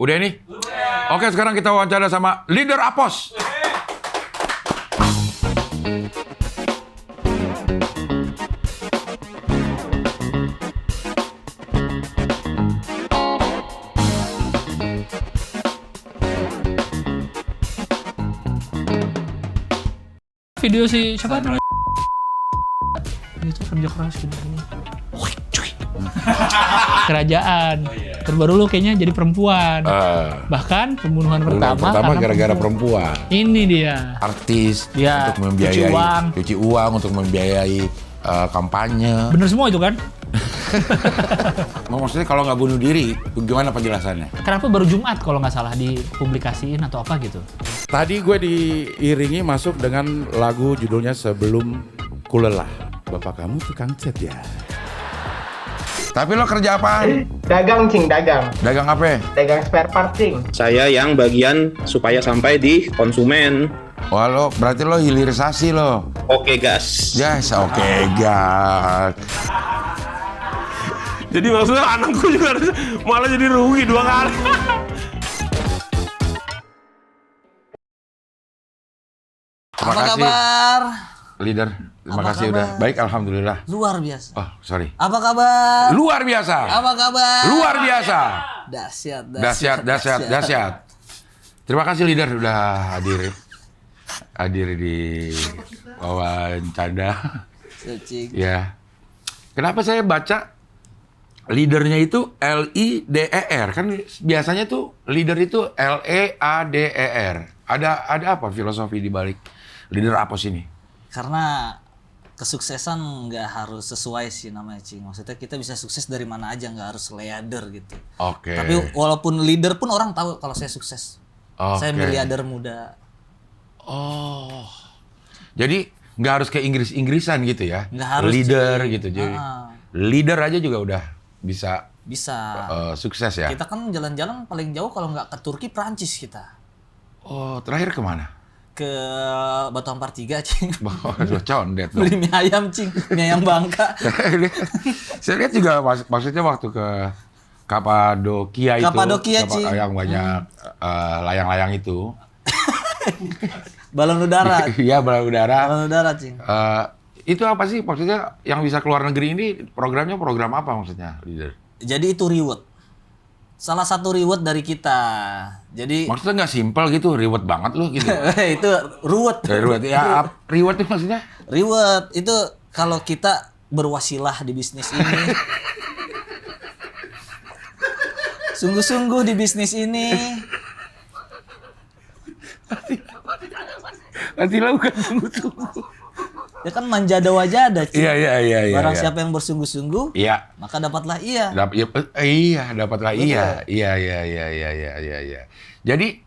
Udah ini? Oke, sekarang kita wawancara sama leader Apos. Video si siapa namanya? Itu kerja keras gitu. Kerajaan. Terus baru lu kayaknya jadi perempuan. Bahkan pembunuhan pertama gara-gara perempuan. Ini dia. Artis Ya, untuk membiayai cuci uang untuk membiayai kampanye. Bener semua itu kan? Maksudnya kalau nggak bunuh diri, gimana penjelasannya? Kenapa baru Jumat kalau nggak salah dipublikasiin atau apa gitu? Tadi gue diiringi masuk dengan lagu judulnya Sebelum Kulelah. Bapak kamu tukang cat ya? Tapi lo kerja apaan? Dagang, Cing, dagang. Dagang apa? Dagang spare part, Cing. Saya yang bagian supaya sampai di konsumen. Wah, lo berarti lo hilirisasi lo. Oke, gas. Yes, oke, gas. Jadi maksudnya anakku juga malah jadi rugi 2 kali. Terima Apa kasih, kabar? leader. Terima Apa kasih kabar? udah. Baik, alhamdulillah. Luar biasa. Oh, sorry. Apa kabar? Luar biasa. Apa kabar? Luar biasa. Dahsyat, Dahsyat. Terima kasih leader udah hadir di wawancara. Cing. Ya. Kenapa saya baca leadernya itu LIDER? Kan biasanya tuh leader itu LEADER. Ada apa filosofi di balik leader Apos ini? Karena kesuksesan nggak harus sesuai sih namanya, Cing. Maksudnya kita bisa sukses dari mana aja, nggak harus leader gitu. Oke. Tapi walaupun leader pun orang tahu kalau saya sukses. Oke. Saya miliarder muda. Oh. Jadi nggak harus kayak Inggris-Inggrisan gitu ya? Nggak harus, leader Cing. gitu. Jadi leader aja juga udah bisa Bisa. sukses ya? Kita kan jalan-jalan paling jauh kalau nggak ke Turki, Prancis kita. Oh, terakhir kemana? Ke Batu Ampar 3, Cing. Waduh, condet dong. Beli mie ayam, Cing. Mie ayam Bangka. Saya lihat juga maksudnya waktu ke Kapadokia itu. Kapadokia, Cing. Yang banyak layang-layang itu. Balon udara. Iya, balon udara. Balon udara, Cing. Itu apa sih maksudnya yang bisa keluar negeri ini programnya program apa maksudnya, leader? Jadi itu reward. Salah satu reward dari kita. Jadi Maksudnya nggak simpel gitu, reward banget loh gitu. itu reward. Reward ya, reward itu maksudnya? Reward itu kalau kita berwasilah di bisnis ini. Sungguh-sungguh di bisnis ini. Nanti lah bukan sungguh-sungguh. Ya kan manjada wajada, Cing. Iya. Barang siapa yang bersungguh-sungguh, Iya. maka dapatlah ia. Dapatlah iya. Iya. Jadi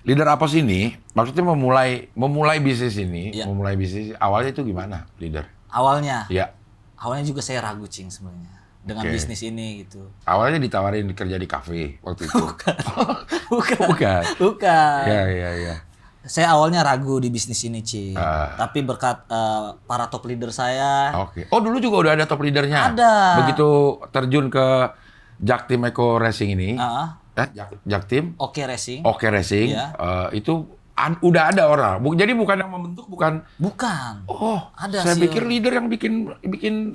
leader Apos ini maksudnya memulai bisnis ini, Iya. memulai bisnis awalnya itu gimana, leader? Awalnya Iya. juga saya ragu, Cing, sebenarnya dengan Oke. bisnis ini gitu. Awalnya ditawarin kerja di kafe waktu itu. Bukan. Bukan. Iya. Saya awalnya ragu di bisnis ini, Ci. Tapi berkat para top leader saya. Oke. Oh, dulu juga udah ada top leadernya. Ada. Begitu terjun ke Jaktim Eco Racing ini. Jaktim. Oke Racing. Oke Racing. Iya. Itu udah ada orang. Jadi bukan yang membentuk, bukan. Bukan. Oh, Ada saya CEO. pikir leader yang bikin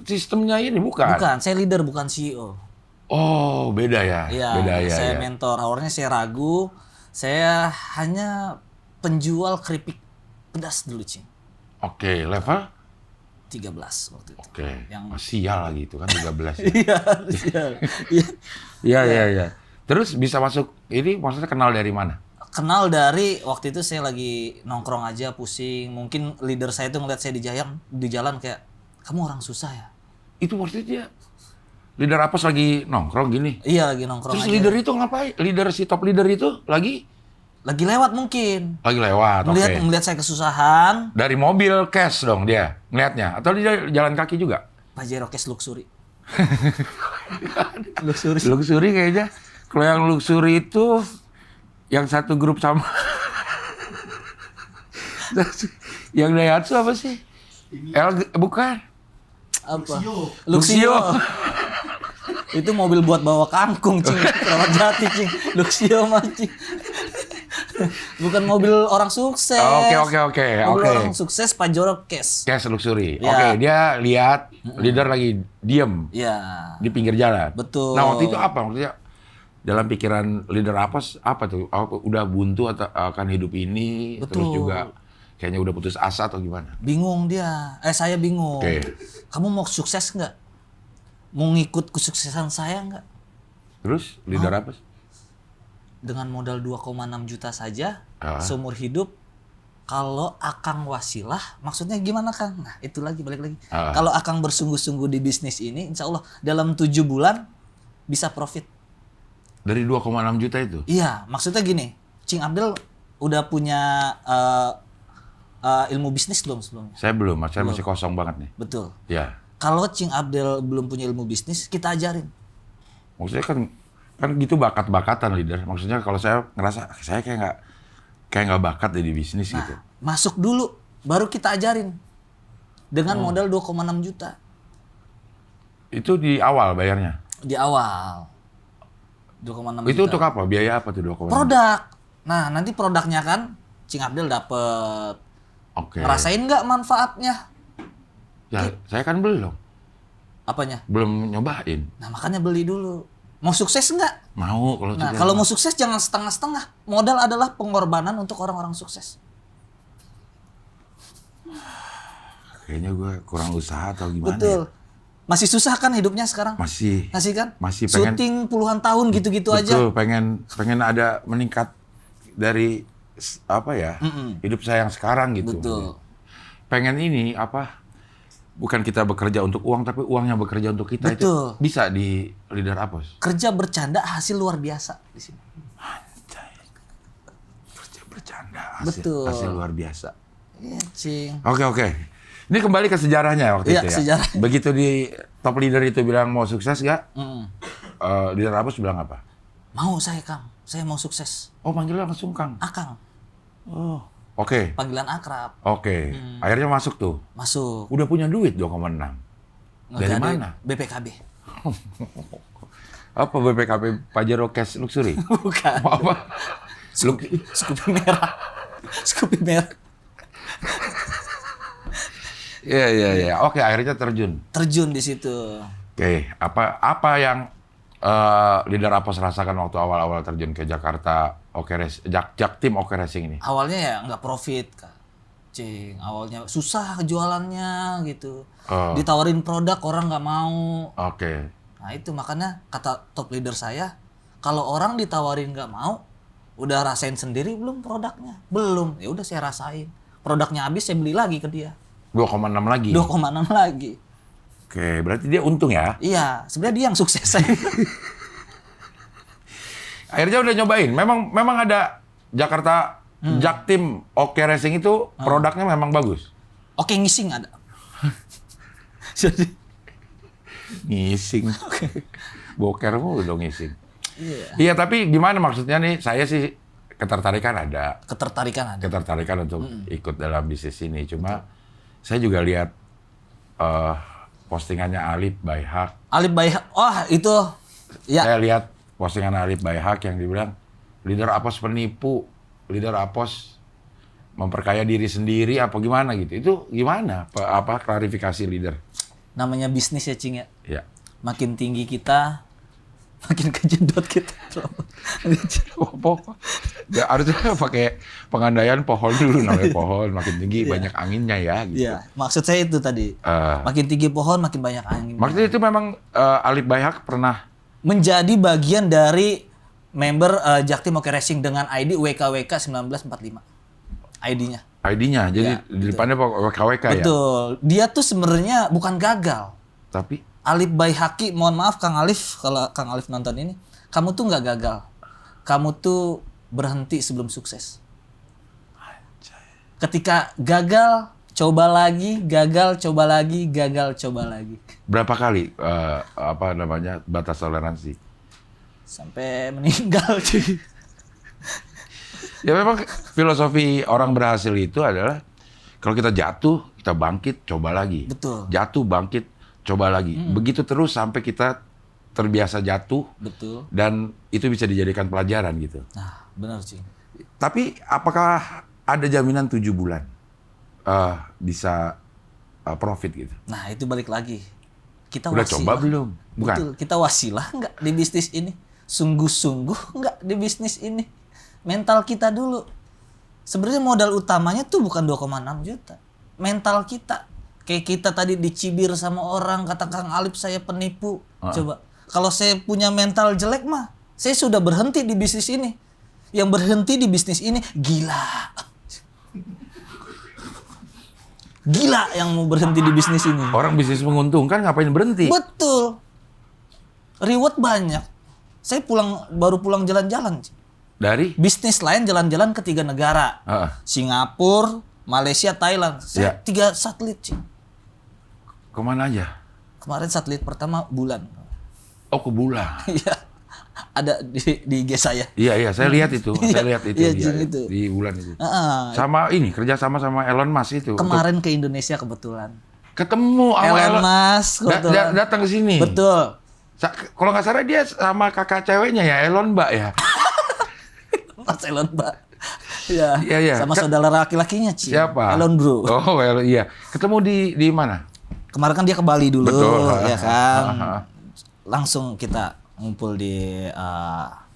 sistemnya ini, bukan? Bukan, saya leader bukan CEO. Oh, beda ya. Iya, Beda ya. saya ya. mentor. Awalnya saya ragu. Saya hanya penjual keripik pedas dulu, Cing. Oke, level? 13 waktu itu. Oke. Yang Sial lagi itu kan 13 ya. Iya, sial. Iya. Terus bisa masuk ini maksudnya kenal dari mana? Kenal dari waktu itu saya lagi nongkrong aja pusing. Mungkin leader saya itu ngeliat saya di jalan kayak, kamu orang susah ya? Itu maksudnya dia leader Apos lagi nongkrong gini. Iya, lagi nongkrong Terus aja. leader itu ngapain? Si top leader itu lagi Lewat mungkin. lewat. Melihat saya kesusahan. Dari mobil cash dong dia ngeliatnya atau dia jalan kaki juga? Pajero Cash Luxury. Luxury kayaknya. Kalau yang luxury itu yang satu grup sama yang Daihatsu apa sih? Bukan. Apa? Luxio. Itu mobil buat bawa kangkung, cing. Keramat Jati, cing. Luxio mah, cing. Bukan mobil orang sukses. Oke. Mobil orang sukses Pajero Cash. Cash luxury. Ya. Oke, dia lihat leader lagi diem Iya. di pinggir jalan. Betul. Nah, waktu itu apa? Maksudnya dalam pikiran leader Apos apa tuh? Udah buntu atau akan hidup ini, terus Betul. juga kayaknya udah putus asa atau gimana? Bingung dia. Saya bingung. Oke. Kamu mau sukses nggak? Mau ngikut kesuksesan saya nggak? Terus leader Apos? Dengan modal 2,6 juta saja, Ah. seumur hidup, kalau Akang wasilah, maksudnya gimana Kang? Nah itu lagi, balik lagi. Ah. Kalau Akang bersungguh-sungguh di bisnis ini, insya Allah dalam 7 bulan bisa profit. Dari 2,6 juta itu? Iya, maksudnya gini, Cing Abdel udah punya ilmu bisnis belum sebelumnya? Saya belum, saya masih kosong banget nih. Betul. Ya. Kalau Cing Abdel belum punya ilmu bisnis, kita ajarin. Maksudnya kan gitu bakat-bakatan leader. Maksudnya kalau saya ngerasa saya kayak nggak bakat di bisnis gitu. Nah, masuk dulu, baru kita ajarin. Dengan modal 2,6 juta. Itu di awal bayarnya. Di awal. 2,6 Itu juta. untuk apa? Biaya apa tuh 2,6? Produk. Nah, nanti produknya kan Cing Abdel dapet. Oke. Ngerasain nggak manfaatnya? Ya, saya kan belum. Apanya? Belum nyobain. Nah, makanya beli dulu. Mau sukses nggak? Mau kalau Nah, tidak. kalau mau sukses jangan setengah-setengah. Modal adalah pengorbanan untuk orang-orang sukses. Kayaknya gue kurang usaha atau gimana Betul. ya? Masih susah kan hidupnya sekarang? Masih. Kan? Masih pengen. Syuting puluhan tahun gitu-gitu aja. Betul, pengen ada meningkat dari apa ya? Hidup saya yang sekarang gitu. Betul. Pengen ini apa? Bukan kita bekerja untuk uang, tapi uangnya bekerja untuk kita. Betul. Itu bisa di leader Apos. Kerja bercanda hasil luar biasa di sini. Kerja bercanda Betul. hasil luar biasa. Iya, Cing. Oke. Ini kembali ke sejarahnya waktu Iya, itu ya. sejarah. Begitu di top leader itu bilang mau sukses gak? Mm. Leader Apos bilang apa? Mau saya, Kang. Saya mau sukses. Oh, manggilnya langsung Kang. Akang. Oh. Oke. Panggilan akrab. Oke. Akhirnya masuk tuh. Masuk. Udah punya duit 2,6. Dari Nggak ada mana? BPKB. Apa BPKB Pajero Cash Luxury? Bukan. Apa? Scoopy merah. Scoopy merah. Iya. Oke, akhirnya terjun. Terjun di situ. Oke, apa yang leader Apos rasakan waktu awal-awal terjun ke Jakarta Jaktim Oke Racing ini? Awalnya ya nggak profit, Kak. Cing, awalnya susah jualannya gitu. Ditawarin produk orang nggak mau. Oke. Nah itu makanya kata top leader saya, kalau orang ditawarin nggak mau, udah rasain sendiri belum produknya? Belum. Ya udah saya rasain. Produknya habis saya beli lagi ke dia. 2,6 lagi. 2,6 lagi. Oke, berarti dia untung ya. Iya, sebenarnya dia yang sukses. Akhirnya udah nyobain. Memang ada Jakarta Jaktim Oke Racing itu produknya memang bagus. Oke, ngising ada. Jadi Ngising. Boker mulu dong ngising. iya. Iya, tapi gimana maksudnya nih? Saya sih ketertarikan ada. Ketertarikan ada. Ketertarikan untuk ikut dalam bisnis ini. Cuma saya juga lihat postingannya Alip Baihak. Alip Baihak. Oh, itu ya. Saya lihat postingan Alip Baihak yang dibilang leader Apos penipu, leader Apos memperkaya diri sendiri apa gimana gitu. Itu gimana? Apa klarifikasi leader? Namanya bisnis ya, Cing ya. Ya. Makin tinggi kita, makin kejedot kita. Ya, harusnya pakai pengandaian pohon dulu, namanya pohon makin tinggi banyak anginnya ya gitu. Iya, maksud saya itu tadi. Makin tinggi pohon, makin banyak angin. Maksudnya itu memang Alip Baihak pernah Menjadi bagian dari member Jaktim Oke Racing dengan ID WKWK 1945. ID-nya. ID-nya, jadi Ya, di depannya WKWK ya. Betul. Dia tuh sebenarnya bukan gagal. Tapi Alip Baihaki, mohon maaf Kang Alif, kalau Kang Alif nonton ini, kamu tuh nggak gagal. Kamu tuh berhenti sebelum sukses. Ketika gagal, coba lagi, gagal, coba lagi, gagal, coba lagi. berapa kali batas toleransi? Sampai meninggal. Ya memang filosofi orang berhasil itu adalah kalau kita jatuh, kita bangkit, coba lagi. Betul. Jatuh, bangkit, coba lagi. Begitu terus sampai kita terbiasa jatuh Betul. dan itu bisa dijadikan pelajaran gitu. Nah, benar sih. Tapi apakah ada jaminan 7 bulan bisa profit gitu? Nah, itu balik lagi. Kita Udah wasilah. coba belum? Bukan. Betul. Kita wasilah nggak di bisnis ini? Sungguh-sungguh nggak di bisnis ini? Mental kita dulu. Sebenarnya modal utamanya tuh bukan 2,6 juta. Mental kita. Kayak kita tadi dicibir sama orang, kata Kang Alip saya penipu. Coba. Kalau saya punya mental jelek mah, saya sudah berhenti di bisnis ini. Yang berhenti di bisnis ini gila. Gila yang mau berhenti di bisnis ini. Orang bisnis menguntungkan ngapain berhenti? Betul. Reward banyak. Saya baru pulang jalan-jalan. Dari? Bisnis lain jalan-jalan ke 3 negara. Singapura, Malaysia, Thailand. Saya 3 satelit, Cing. Kemana aja? Kemarin satelit pertama bulan. Oh, ke bulan. Iya. Ada di IG saya. Iya, saya lihat itu. Saya lihat itu, Iya, iya, Cing, itu. di bulan itu. Heeh. Sama ini, kerja sama Elon Musk itu. Kemarin ke Indonesia kebetulan. Ketemu sama Elon Musk kebetulan. datang ke sini. Betul. Kalau nggak salah dia sama kakak ceweknya ya, Elon Mbak ya. Mas Elon, Mbak. Ya. Iya. Sama saudara laki-lakinya, Cing. Siapa? Elon Bro. Oh, iya. Ketemu di mana? Kemarin kan dia ke Bali dulu, Betul. ya kan. Langsung kita ngumpul di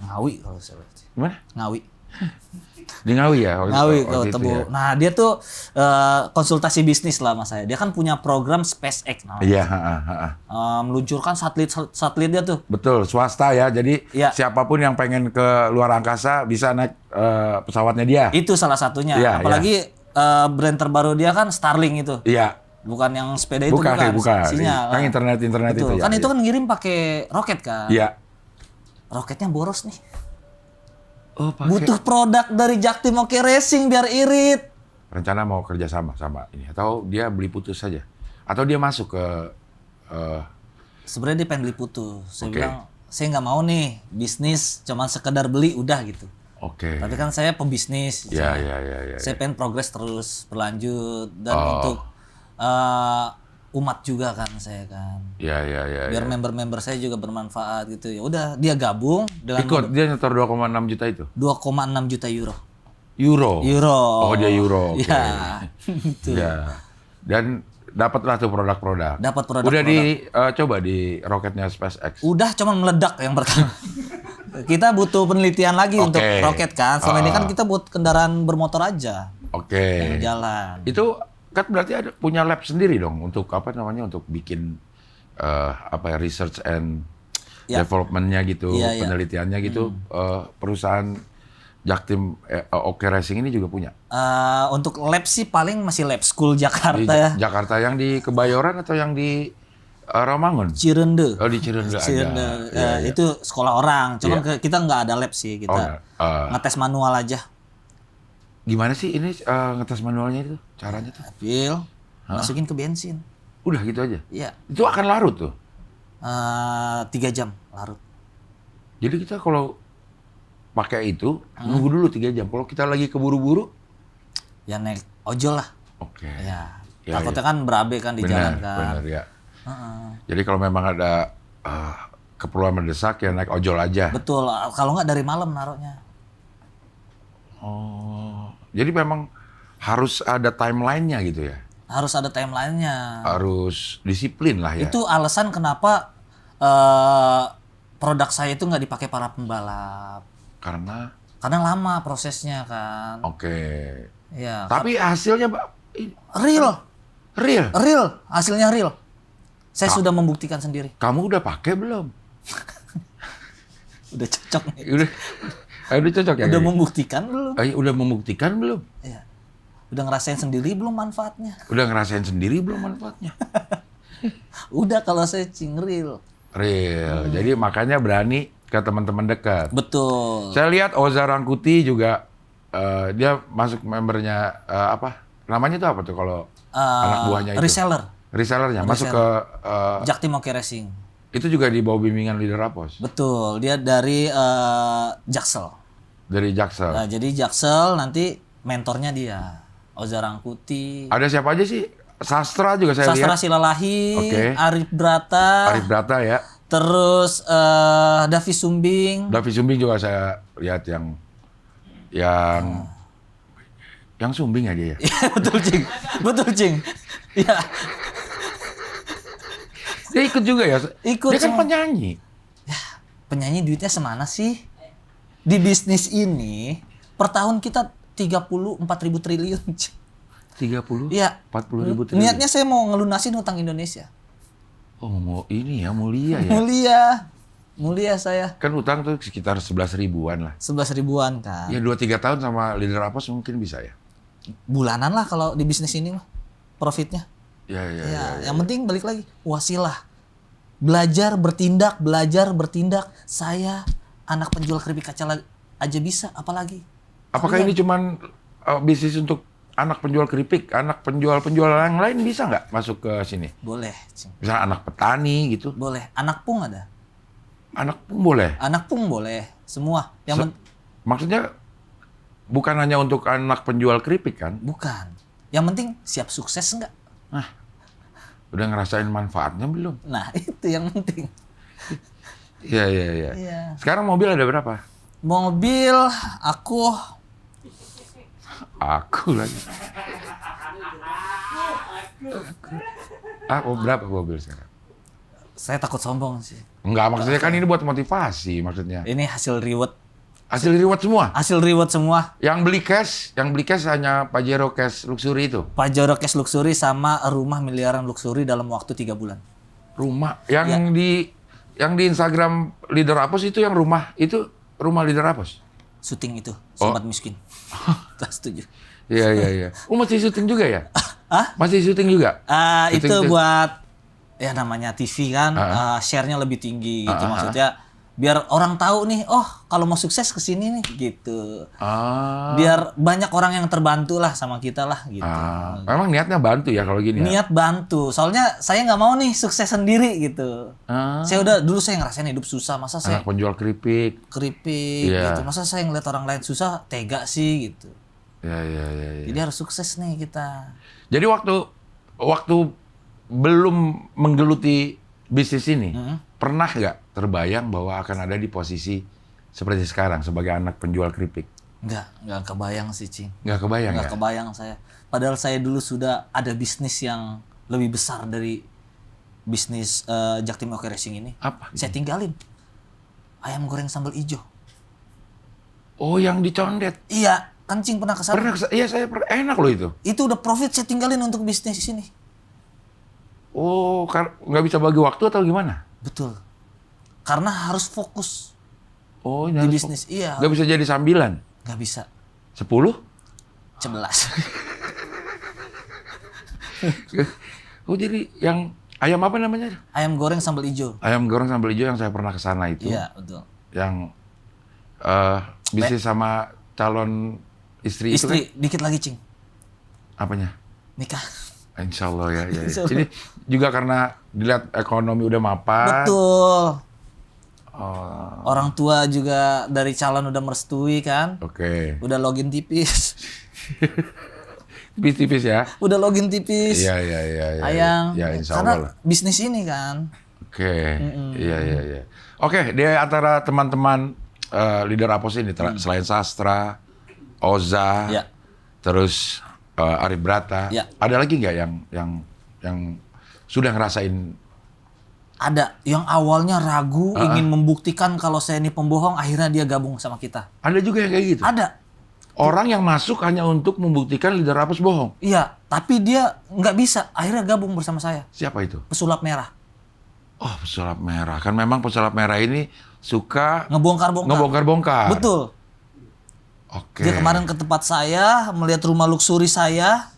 Ngawi kalau saya lihat. Gimana? Ngawi. Di Ngawi ya? Ngawi waktu itu ketemu. ya? Nah, dia tuh konsultasi bisnis lah sama saya. Dia kan punya program SpaceX namanya. Iya, Meluncurkan satelit dia tuh. betul, swasta ya. Jadi Iya. siapapun yang pengen ke luar angkasa bisa naik pesawatnya dia. Itu salah satunya. Iya, Apalagi brand terbaru dia kan Starlink itu. Iya. Bukan yang sepeda itu Bukan. Sinyal. Kan internet Betul. itu. Kan ya. itu kan ngirim pakai roket kan. Iya. Roketnya boros nih. Oh, pakai. Butuh produk dari Jaktim Oke Racing biar irit. Rencana mau kerja sama ini atau dia beli putus saja atau dia masuk ke Sebenarnya dia pengen beli putus. Saya Oke. bilang, saya nggak mau nih bisnis cuman sekedar beli udah gitu. Oke. Tapi kan saya pebisnis. Ya. Saya pengen progres terus berlanjut dan Oh. untuk umat juga kan saya kan. Ya. Biar member-member saya juga bermanfaat gitu. Ya udah dia gabung dengan Ikut dia nyetor 2,6 juta itu. 2,6 juta euro. Euro. Oh, dia euro. Oke. Ya. Gitu. Ya. Dan dapatlah tuh produk-produk. Dapat produk-produk. Udah coba di roketnya SpaceX. Udah cuman meledak yang pertama. Kita butuh penelitian lagi Oke. untuk roket kan. Selama ini kan kita buat kendaraan bermotor aja Oke. yang jalan. Itu kan berarti ada punya lab sendiri dong untuk untuk bikin research and Ya. development-nya gitu, Iya, iya. penelitiannya gitu. Perusahaan Jaktim Oke Racing ini juga punya. Untuk lab sih paling masih lab school Di Jakarta ya. Jakarta yang di Kebayoran atau yang di Rawamangun? Cirende. Oh, di Cirende Cirende. ada. Iya. Itu sekolah orang. Cuman Iya. kita nggak ada lab sih. Kita nggak. ngetes manual aja. Gimana sih ini ngetes manualnya itu? Caranya tuh? Ambil, masukin ke bensin. Udah gitu aja? Iya. Itu akan larut tuh? 3 jam larut. Jadi kita kalau pakai itu, nunggu dulu 3 jam. Kalau kita lagi keburu-buru, Ya naik ojol lah. oke. Ya. Ya, Takutnya kan berabe kan di jalan kan. Benar ya. Jadi kalau memang ada keperluan mendesak ya naik ojol aja. Betul. Kalau nggak dari malam naruhnya. Oh. Jadi memang harus ada timeline-nya gitu ya. Harus ada timeline-nya. Harus disiplin lah ya. Itu alasan kenapa produk saya itu nggak dipakai para pembalap. Karena Karena lama prosesnya kan. oke. Ya. Tapi hasilnya Real. real. Hasilnya real. Saya sudah membuktikan sendiri. Kamu udah pakai belum? Udah cocok nih. Udah cocok ya? Udah kayaknya? membuktikan belum? Udah membuktikan belum? Iya. Udah ngerasain sendiri belum manfaatnya? Udah ngerasain sendiri belum manfaatnya? Udah kalau saya cing real. Real. Jadi makanya berani ke teman-teman dekat. Betul. Saya lihat Oza Rangkuti juga dia masuk membernya namanya itu apa tuh kalau anak buahnya itu? Resellernya masuk ke Jaktim Oke Racing. itu juga di bawah bimbingan leader Apos. Betul. Dia dari Jaksel. Dari Jaksel. Nah, jadi Jaksel nanti mentornya dia. Oza Rangkuti. Ada siapa aja sih? Sastra juga saya Sastra lihat. Silalahi, Oke. Arif Brata. Arif Brata ya. Terus Davi Sumbing. Davi Sumbing juga saya lihat yang Sumbing aja ya. Iya, betul Cing. Betul Cing. Iya. Dia ikut juga ya? Ikut Dia kan semua. penyanyi. Penyanyi duitnya semana sih? Di bisnis ini per tahun kita 34.000 triliun. Cing. 30? Iya. 40.000 triliun. Niatnya saya mau ngelunasin utang Indonesia. Oh, mau ini ya, mulia ya. Mulia saya. Kan utang tuh sekitar 11 ribuan lah. 11 ribuan kan. Ya 2-3 tahun sama leader Apos mungkin bisa ya. Bulanan lah kalau di bisnis ini mah profitnya. Ya. Yang penting balik lagi wasilah. Belajar bertindak. Saya anak penjual keripik kaca aja bisa, apalagi. Apakah ini cuman bisnis untuk anak penjual keripik, anak penjual yang lain bisa nggak masuk ke sini? Boleh, Cing. Misalnya anak petani gitu. Boleh. Anak pung ada. Anak pun boleh. Anak pung boleh. Semua. Maksudnya bukan hanya untuk anak penjual keripik kan? Bukan. Yang penting siap sukses enggak? Udah ngerasain manfaatnya belum? Nah, itu yang penting. Iya. Iya. Sekarang mobil ada berapa? Mobil aku lagi. Berapa mobil sekarang? saya takut sombong sih. Enggak, maksudnya kan ini buat motivasi maksudnya. Ini hasil reward. Hasil reward semua. Hasil reward semua. Yang beli cash hanya Pajero Cash Luxury itu. Pajero Cash Luxury sama rumah miliaran luxury dalam waktu 3 bulan. Rumah yang di Instagram Leader Apos itu yang rumah Leader Apos. Syuting itu, sobat miskin. Tak setuju. Iya. Masih syuting juga ya? Hah? Masih syuting juga? Itu Syuting- buat ya namanya TV kan, share-nya lebih tinggi gitu. Maksudnya biar orang tahu nih, oh kalau mau sukses kesini nih gitu. Biar banyak orang yang terbantu lah sama kita lah gitu. Memang niatnya bantu ya kalau gini ya? Niat bantu, soalnya saya nggak mau nih sukses sendiri gitu. Dulu saya ngerasain hidup susah, masa saya Anak penjual keripik. keripik Iya. gitu, masa saya ngeliat orang lain susah, tega sih gitu. Ya. Jadi harus sukses nih kita. Jadi waktu belum menggeluti bisnis ini, pernah nggak terbayang bahwa akan ada di posisi seperti sekarang sebagai anak penjual keripik? Nggak kebayang sih, Cing. Nggak kebayang Nggak ya? kebayang saya. Padahal saya dulu sudah ada bisnis yang lebih besar dari bisnis Jaktim Oke Racing ini. Apa? Saya tinggalin. Ayam goreng sambal ijo. Oh, yang dicondet. Iya, kan Cing pernah kesana. Iya, saya pernah. Enak loh itu. Itu udah profit, saya tinggalin untuk bisnis ini. Oh, nggak bisa bagi waktu atau gimana? Betul. Karena harus fokus Oh, di bisnis. Iya. Nggak bisa jadi sambilan. Nggak bisa. 10? 11. Oh, jadi yang ayam apa namanya? Ayam goreng sambal ijo. Ayam goreng sambal hijau yang saya pernah ke sana itu. Iya, betul. Yang bisnis sama calon istri, itu Istri, dikit lagi, Cing. kan? Apanya? Nikah. Insya Allah ya. Insya Allah. Jadi juga karena dilihat ekonomi udah mapan. Betul. Oh, Orang tua juga dari calon udah merestui kan. oke. Udah login tipis. Tipis-tipis ya. Udah login tipis. Iya. Ayang. Ya, insya Karena Allah lah. bisnis ini kan. Oke. Iya. Oke, di antara teman-teman Leader Apos ini, selain Sastra, Oza, Ya. terus Arif Brata, Ya. ada lagi nggak yang sudah ngerasain? Ada yang awalnya ragu, ingin membuktikan kalau saya ini pembohong, akhirnya dia gabung sama kita. Ada juga yang kayak gitu. Ada. Orang yang masuk hanya untuk membuktikan Leader Apos bohong. Iya, tapi dia nggak bisa. Akhirnya gabung bersama saya. Siapa itu? Pesulap merah. Oh, pesulap merah. Kan memang pesulap merah ini suka Ngebongkar-bongkar. ngebongkar-bongkar. Betul. Oke. Dia kemarin ke tempat saya, melihat rumah luxury saya.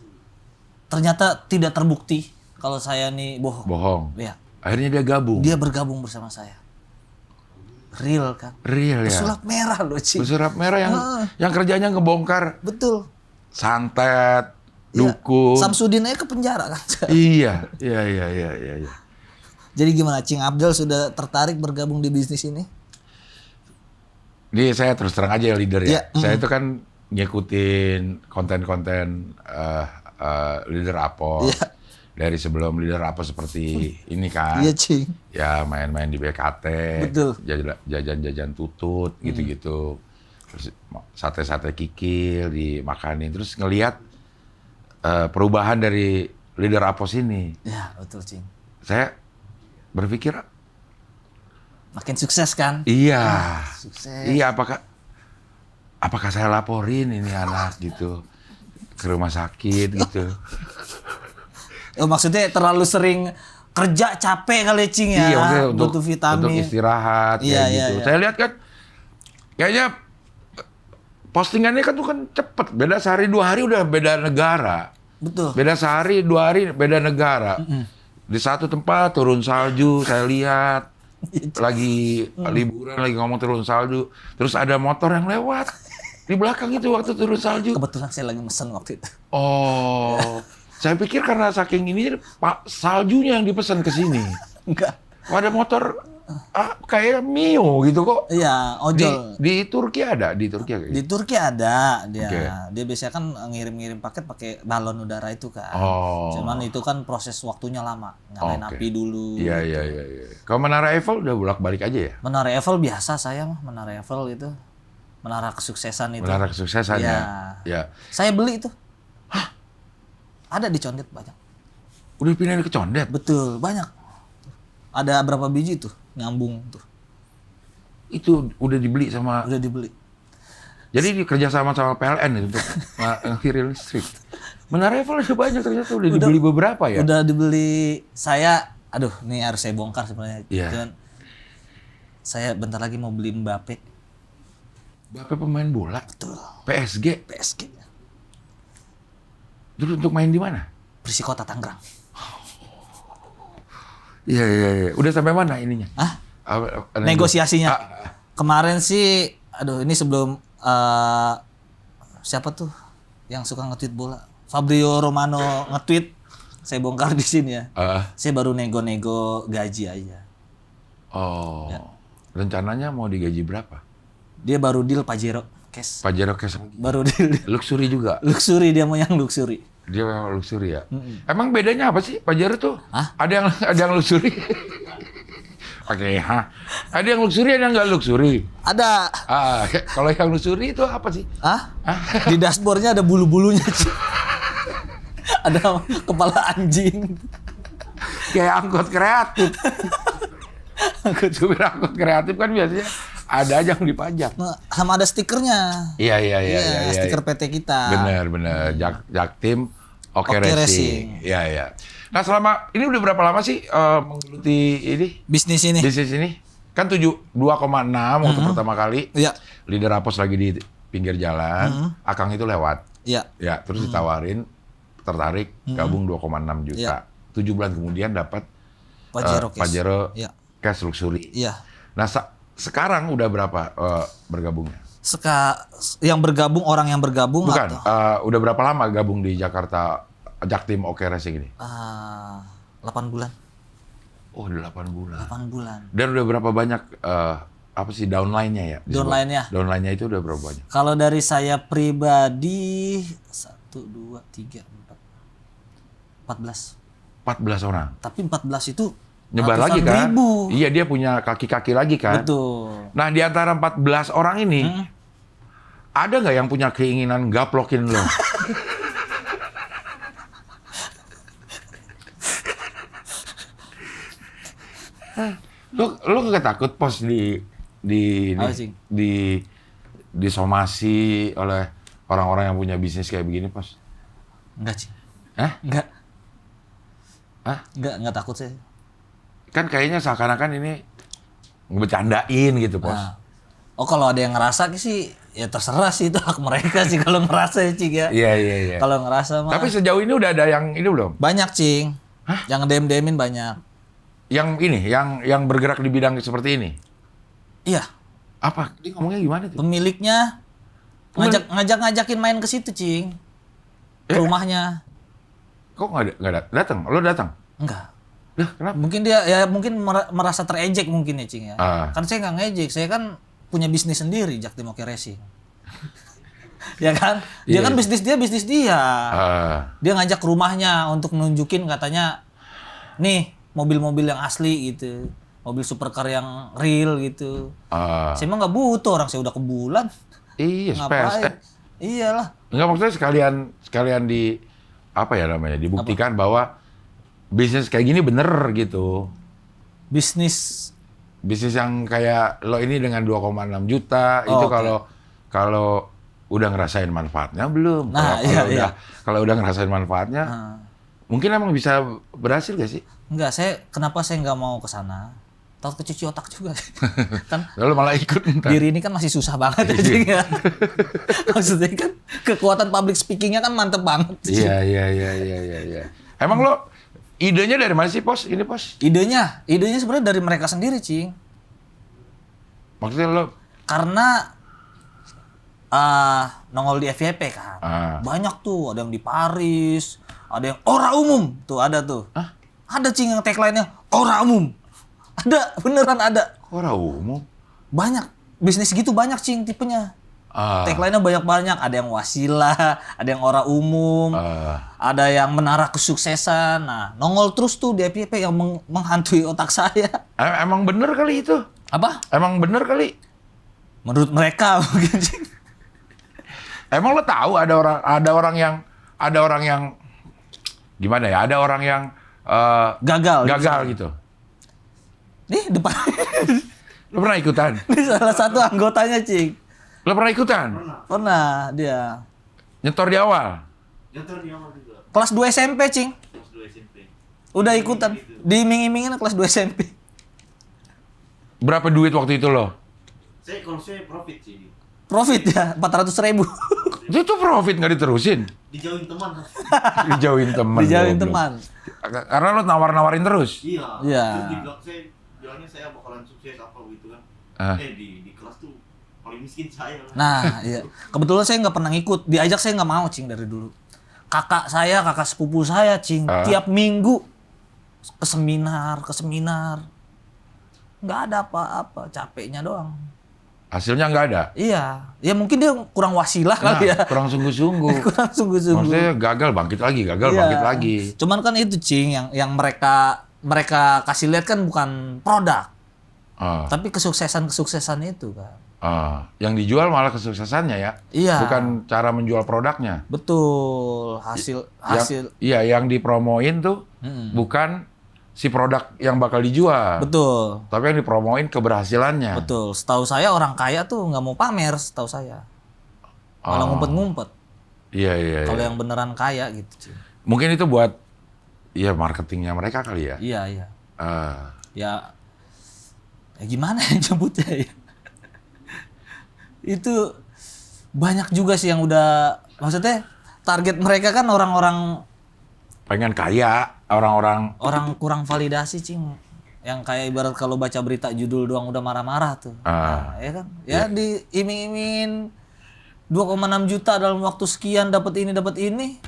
Ternyata tidak terbukti kalau saya nih bohong. Bohong. Iya. Akhirnya dia gabung. Dia bergabung bersama saya. Real kan? Real ya. Pesulap merah loh, Cing. Pesulap merah yang kerjanya ngebongkar Betul. santet, Iya. dukun. Samsudin aja ke penjara kan. Iya. Jadi gimana, Cing Abdel sudah tertarik bergabung di bisnis ini? Ini saya terus terang aja ya, leader ya. Iya, Saya itu kan ngikutin konten-konten Leader Apos. Iya. dari sebelum leader apa seperti ini kan. Iya, Cing. Ya main-main di BKT, Betul. jajan-jajan tutut gitu-gitu. Terus sate-sate kikil dimakanin. Terus ngelihat perubahan dari leader Apos ini. Ya, betul, Cing. Saya berpikir, Makin sukses kan? iya. Sukses. Iya, apakah saya laporin ini anak gitu ke rumah sakit gitu. Oh, maksudnya terlalu sering kerja capek kali, Cing ya? Iya, maksudnya butuh vitamin. untuk istirahat Iya, kayak iya, gitu. iya. Saya lihat kan kayaknya postingannya kan tuh kan cepet. Beda sehari 2 hari udah beda negara. Betul. Beda sehari 2 hari beda negara. Di satu tempat turun salju, saya lihat lagi liburan lagi ngomong turun salju. Terus ada motor yang lewat di belakang itu waktu turun salju. Kebetulan saya lagi mesen waktu itu. Oh, saya pikir karena saking ini Pak saljunya yang dipesan ke sini. Enggak. Ada motor kayak Mio gitu kok. Iya, ojol. Di Turki ada, di Turki ada. Di Turki ada dia. Oke. Dia biasanya kan ngirim-ngirim paket pakai balon udara itu kan. Oh. Cuman itu kan proses waktunya lama. Nyalain Oke. api dulu. Iya. Kalau Menara Eiffel udah bolak-balik aja ya? Menara Eiffel biasa saya mah, Menara Eiffel itu. Menara kesuksesan itu. Menara kesuksesan Iya. ya. Saya beli itu. Hah? Ada di Condet banyak. Udah pindahin ke Condet. Betul, banyak. Ada berapa biji tuh nyambung tuh. Itu udah dibeli sama. Udah dibeli. Jadi kerja sama PLN itu untuk ngirim listrik. Menara Eiffel ada banyak ternyata udah dibeli beberapa ya. Udah dibeli. Saya, aduh, ini harus saya bongkar sebenarnya. Iya. Cuman saya bentar lagi mau beli Mbappe. Bapak pemain bola. Betul. PSG. PSG. Terus untuk main di mana? Persikota Tangerang. Iya. Udah sampai mana ininya? Hah? Apa- Negosiasinya. Ah, Kemarin sih, aduh, ini sebelum siapa tuh yang suka nge-tweet bola? Fabio Romano nge-tweet. Saya bongkar di sini ya. Saya baru nego-nego gaji aja. Oh. Ya. Rencananya mau digaji berapa? Dia baru deal Pajero cash. Pajero cash Baru deal. luxury juga. Luxury, dia mau yang luxury. Dia memang luxury ya. Emang bedanya apa sih Pajero tuh? Hah? Ada yang luxury. Oke, ada yang luxury, ada yang nggak luxury. Ada. Kalau yang luxury itu apa sih? Di dashboardnya ada bulu-bulunya. Ci. Ada kepala anjing. Kayak angkot kreatif. Supir angkot kreatif kan biasanya ada aja yang dipajak. Nah, sama ada stikernya. Iya. Stiker PT kita. Bener. Jaktim Oke Oke Racing. Iya. Nah selama ini udah berapa lama sih menggeluti ini Bisnis ini. bisnis ini? Kan 2,6 waktu pertama kali. Iya. Leader Apos lagi di pinggir jalan, Akang itu lewat. Iya. Ya, terus ditawarin, tertarik, gabung 2,6 juta. 7 bulan kemudian dapat Pajero cash. Pajero Iya. cash luxury. Iya. Nah, sekarang udah berapa bergabungnya? Yang bergabung, orang yang bergabung Bukan, atau udah berapa lama gabung di Jakarta Jaktim Oke Racing ini? 8 bulan. Oh, udah 8 bulan. 8 bulan. Dan udah berapa banyak apa sih downline-nya ya? disebut? Downline-nya? Downline-nya itu udah berapa banyak? Kalau dari saya pribadi 1, 2, 3, 4, 14. 14 orang. Tapi 14 itu Nyebar ratusan lagi kan? ribu. Iya, dia punya kaki-kaki lagi kan? Betul. Nah, di antara 14 orang ini, ada nggak yang punya keinginan gaplokin lo? lo nggak takut pos Apa sih? disomasi oleh orang-orang yang punya bisnis kayak begini pos? Enggak, Ci. Hah? Enggak. Hah? Enggak takut saya. Kan kayaknya seakan-akan ini ngebecandain gitu pos. Nah. Oh, kalau ada yang ngerasa sih ya terserah sih, itu hak mereka sih kalau ngerasa ya, Cing ya. Iya. Kalau ngerasa mah. Tapi sejauh ini udah ada yang ini belum? Banyak, Cing. Hah? Yang DM-DM-in banyak. Yang ini, yang bergerak di bidang seperti ini? Iya, Apa? Dia ngomongnya gimana tuh? pemiliknya ngajakin main ke situ, Cing. Ke rumahnya. Kok nggak datang? Lo datang? Enggak. Lah, kenapa? Mungkin dia ya mungkin merasa terejek mungkin ya, Cing ya. Ah. Kan saya nggak ngejek, saya kan punya bisnis sendiri, Jaktim Oke Racing. Ya kan? Dia Iya. kan bisnis dia. Ah, Dia ngajak ke rumahnya untuk nunjukin katanya, nih mobil-mobil yang asli gitu. Mobil supercar yang real gitu. ah. Saya emang nggak butuh, orang saya udah ke bulan. Iya, spares. Ngapain? Iyalah. Enggak, maksudnya sekalian di apa ya namanya? Dibuktikan bahwa bisnis kayak gini bener gitu. Bisnis Bisnis yang kayak lo ini dengan 2,6 juta Oh, itu oke. kalau udah ngerasain manfaatnya belum? Nah, Kalau udah ngerasain manfaatnya, Nah. mungkin emang bisa berhasil gak sih? enggak, kenapa saya nggak mau ke sana? Takut kecuci otak juga. Kan Lalu malah ikut ntar. diri ini kan masih susah banget ya, Cing, ya. Maksudnya kan kekuatan public speakingnya kan mantep banget. Iya. Emang lo idenya dari mana sih, Pos? Ini, Pos? Idenya sebenarnya dari mereka sendiri, Cing. Maksudnya lo Karena nongol di FYP kan. Banyak tuh, ada yang di Paris, ada yang ora umum. Tuh ada tuh. Ada, Cing, yang tagline-nya ora umum. Ada, beneran ada. orang umum. Banyak. Bisnis gitu banyak, Cing, tipenya. Ah, Tagline-nya banyak-banyak. Ada yang wasilah, ada yang ora umum, ada yang menara kesuksesan. Nah, nongol terus tuh di FYP yang menghantui otak saya. emang bener kali itu? Apa? Emang bener kali? Menurut mereka mungkin, Cing. Emang lo tahu ada orang yang gimana ya? Ada orang yang Gagal gitu. Nih depan. Lo pernah ikutan? Ini salah satu anggotanya, Cing. Lo pernah ikutan? Pernah dia. Nyetor di awal? Kelas 2 SMP, Cing. Udah ikutan. Diiming-imingin kelas 2 SMP. Berapa duit waktu itu lo? Kalau saya profit sih. Profit ya, 400.000. Itu profit nggak diterusin? Dijauhin teman. Dijauhin teman. Dijauhin goblok. teman. Karena lo nawar-nawarin terus? Iya. Iya. Terus di blog saya bilangnya saya bakalan sukses apa gitu kan. Di kelas tuh paling miskin saya lah. Nah, iya. Kebetulan saya nggak pernah ngikut. Diajak saya nggak mau, Cing, dari dulu. Kakak sepupu saya, Cing, tiap minggu ke seminar. Nggak ada apa-apa, capeknya doang. Hasilnya nggak ada? Iya. Ya mungkin dia kurang wasilah kali ya. Kurang sungguh-sungguh. Kurang sungguh-sungguh. Maksudnya gagal bangkit lagi, Iya. bangkit lagi. Cuman kan itu, Cing, yang mereka kasih lihat kan bukan produk, tapi kesuksesan itu kan. Yang dijual malah kesuksesannya ya? Iya. Bukan cara menjual produknya. Betul, hasil. Yang dipromoin tuh bukan si produk yang bakal dijual. Betul. Tapi yang dipromoin keberhasilannya. Betul. Setahu saya orang kaya tuh nggak mau pamer, setahu saya. Malah ngumpet-ngumpet. Iya. Kalau yang beneran kaya gitu, Cing. Mungkin itu buat marketingnya mereka kali ya. Iya. Ya gimana ya nyebutnya ya? Itu banyak juga sih yang udah, maksudnya target mereka kan orang-orang Pengen kaya, orang-orang. orang kurang validasi, Cing. Yang kayak ibarat kalau baca berita judul doang udah marah-marah tuh. Nah, ya kan? Ya diiming-imingin 2,6 juta dalam waktu sekian dapat ini.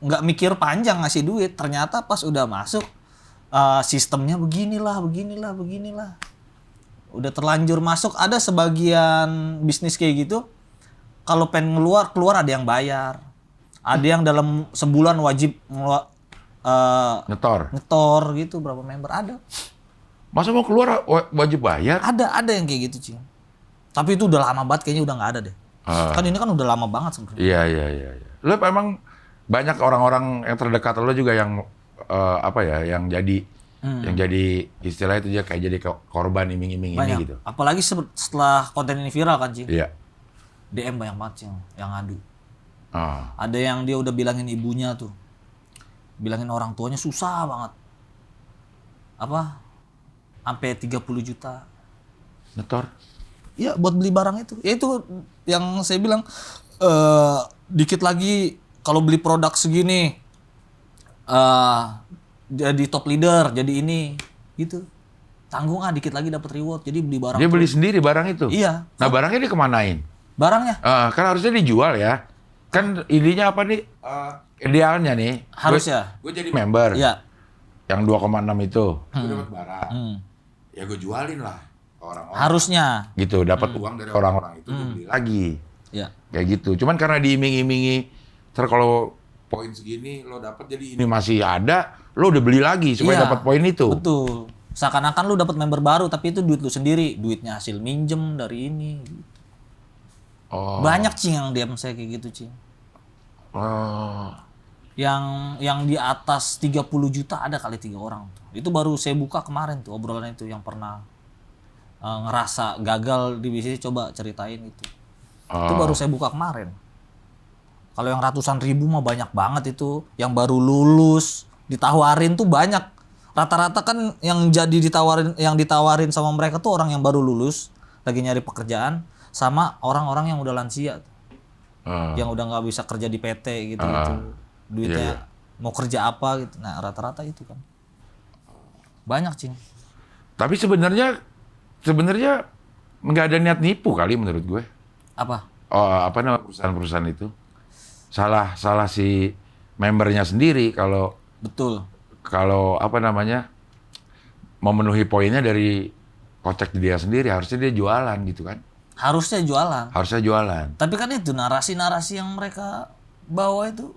Nggak mikir panjang ngasih duit. Ternyata pas udah masuk sistemnya beginilah. Udah terlanjur masuk, ada sebagian bisnis kayak gitu. Kalau pengen keluar ada yang bayar. Ada yang dalam sebulan wajib nyetor gitu, berapa member ada. Masa mau keluar wajib bayar? Ada yang kayak gitu, Cing. Tapi itu udah lama banget, kayaknya udah nggak ada deh. Kan ini kan udah lama banget sebenarnya. Iya. Lo emang banyak orang-orang yang terdekat lo juga yang yang jadi istilahnya itu dia kayak jadi korban iming-iming ini gitu. Apalagi setelah konten ini viral kan, Cing. Iya. DM banyak banget, Cing, yang ngadu. Ada yang dia udah bilangin ibunya tuh. Bilangin orang tuanya susah banget. Sampai 30 juta. Nyetor? Iya, buat beli barang itu. Ya itu yang saya bilang, dikit lagi kalau beli produk segini, jadi top leader, jadi ini, gitu. Tanggung dikit lagi dapat reward, jadi beli barang. Dia beli sendiri barang itu? Iya. Nah barangnya dia kemanain? Barangnya? Kan harusnya dijual ya. Kan ininya apa nih? Idealnya nih. Harusnya. Gue jadi member. Iya. Yang 2,6 itu. Gue dapat barang. Ya gue jualin lah ke orang-orang. Harusnya. Gitu, dapat uang dari orang-orang itu gue beli lagi. Ya. Kayak gitu. Cuman karena diiming-imingi, kalau poin segini lo dapat, jadi ini masih ada, lo udah beli lagi supaya Iya, dapat poin itu. Betul. Seakan-akan lu dapat member baru tapi itu duit lu sendiri, duitnya hasil minjem dari ini. Oh. Banyak Cing yang DM saya kayak gitu, Cing. Oh. Yang di atas 30 juta ada kali 3 orang tuh. Itu baru saya buka kemarin tuh obrolan itu yang pernah ngerasa gagal di bisnis, coba ceritain itu. Itu baru saya buka kemarin. Kalau yang ratusan ribu mah banyak banget itu, yang baru lulus ditawarin tuh banyak. Rata-rata kan yang ditawarin sama mereka tuh orang yang baru lulus, lagi nyari pekerjaan, sama orang-orang yang udah lansia, yang udah nggak bisa kerja di PT gitu, duitnya mau kerja apa gitu. Nah rata-rata itu kan banyak Cing. Tapi sebenarnya nggak ada niat nipu kali menurut gue. Apa? Oh, apa nama perusahaan-perusahaan itu? Salah si membernya sendiri kalau Betul. apa namanya, memenuhi poinnya dari kocek dia sendiri, harusnya dia jualan gitu kan. Harusnya jualan. Harusnya jualan. Tapi kan itu narasi-narasi yang mereka bawa itu.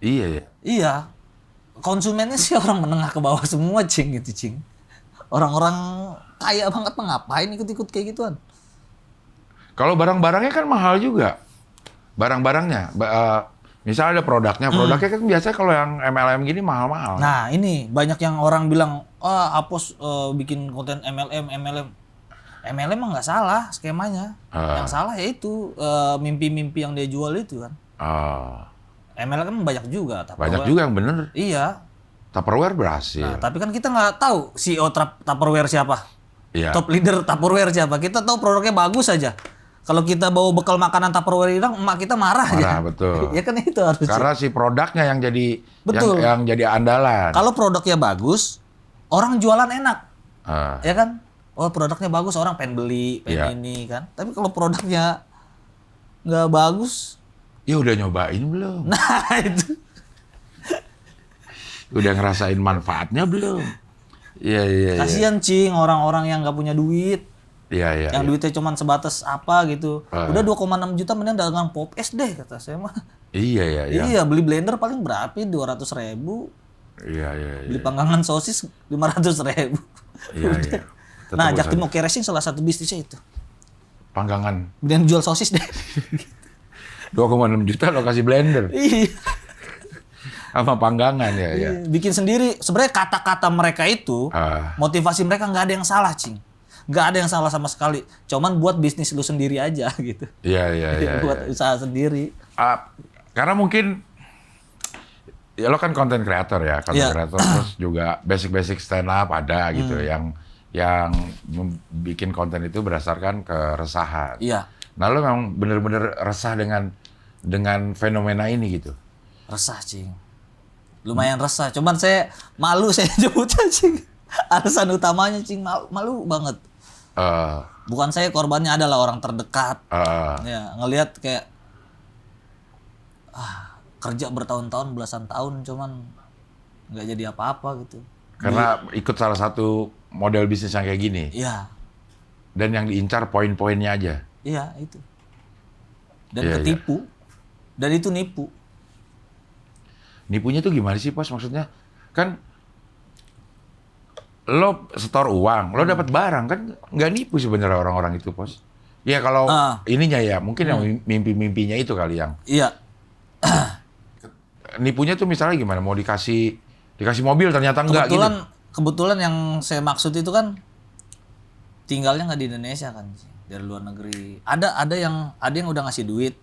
Iya ya. Iya. Konsumennya sih orang menengah ke bawah semua Cing gitu Cing. Orang-orang kaya banget mah ngapain ikut-ikut kayak gituan. Kalau barang-barangnya kan mahal juga. Barang-barangnya. Misal ada produknya kan biasanya kalau yang MLM gini mahal-mahal. Nah ini banyak yang orang bilang, Apos bikin konten MLM. MLM mah nggak salah skemanya. Yang salah ya itu mimpi-mimpi yang dia jual itu kan. MLM banyak juga. Banyak juga yang bener. Iya. Tupperware berhasil. Nah, tapi kan kita nggak tahu CEO Tupperware siapa. Iya. Top leader Tupperware siapa. Kita tahu produknya bagus aja. Kalau kita bawa bekal makanan Tupperware hilang, emak kita marah aja. Betul. Ya kan itu harusnya. Karena si produknya yang jadi Betul. yang jadi andalan. Kalau produknya bagus, orang jualan enak. Ya kan? Oh, produknya bagus, orang pengen beli, pengen ini kan. Tapi kalau produknya nggak bagus, ya udah nyobain belum? nah itu. Udah ngerasain manfaatnya belum? Iya. Kasian Cing orang-orang yang nggak punya duit. Iya. Yang duitnya cuma sebatas apa gitu. Udah 2,6 juta mending dagang pop es deh kata saya mah. Iya. Iya, beli blender paling berapa? 200.000. Iya. Beli panggangan sosis 500.000. Iya. Nah, Jakim Oke Racing salah satu bisnisnya itu. Panggangan. Kemudian jual sosis deh. 2,6 juta lo kasih blender. Iya. Sama panggangan ya. Bikin sendiri. Sebenarnya kata-kata mereka itu, motivasi mereka nggak ada yang salah, Cing. Nggak ada yang salah sama sekali. Cuman buat bisnis lu sendiri aja gitu. Iya. Buat usaha sendiri. Karena mungkin ya lo kan konten kreator ya, kreator terus juga basic stand up ada gitu yang bikin konten itu berdasarkan keresahan. Iya. Nah lo memang bener-bener resah dengan fenomena ini gitu. Resah, Cing. Lumayan resah. Cuman saya malu saya nyebutnya, Cing. Alasan utamanya, Cing, malu banget. Bukan saya korbannya, adalah orang terdekat. Ya, ngelihat kayak kerja bertahun-tahun, belasan tahun, cuman nggak jadi apa-apa gitu. Karena ikut salah satu model bisnis yang kayak gini. Iya. Dan yang diincar poin-poinnya aja. Iya, itu. Dan ketipu. Dan itu nipu. Nipunya tuh gimana sih, Pos? Maksudnya kan lo setor uang, lo dapat barang, kan nggak nipu sebenarnya orang-orang itu, Pos. Ya kalau ininya ya, mungkin yang mimpi-mimpinya itu kali yang. Iya. Nipunya tuh misalnya gimana? Mau dikasih mobil ternyata enggak gitu. Kebetulan yang saya maksud itu kan tinggalnya nggak di Indonesia kan, dari luar negeri. Ada yang udah ngasih duit.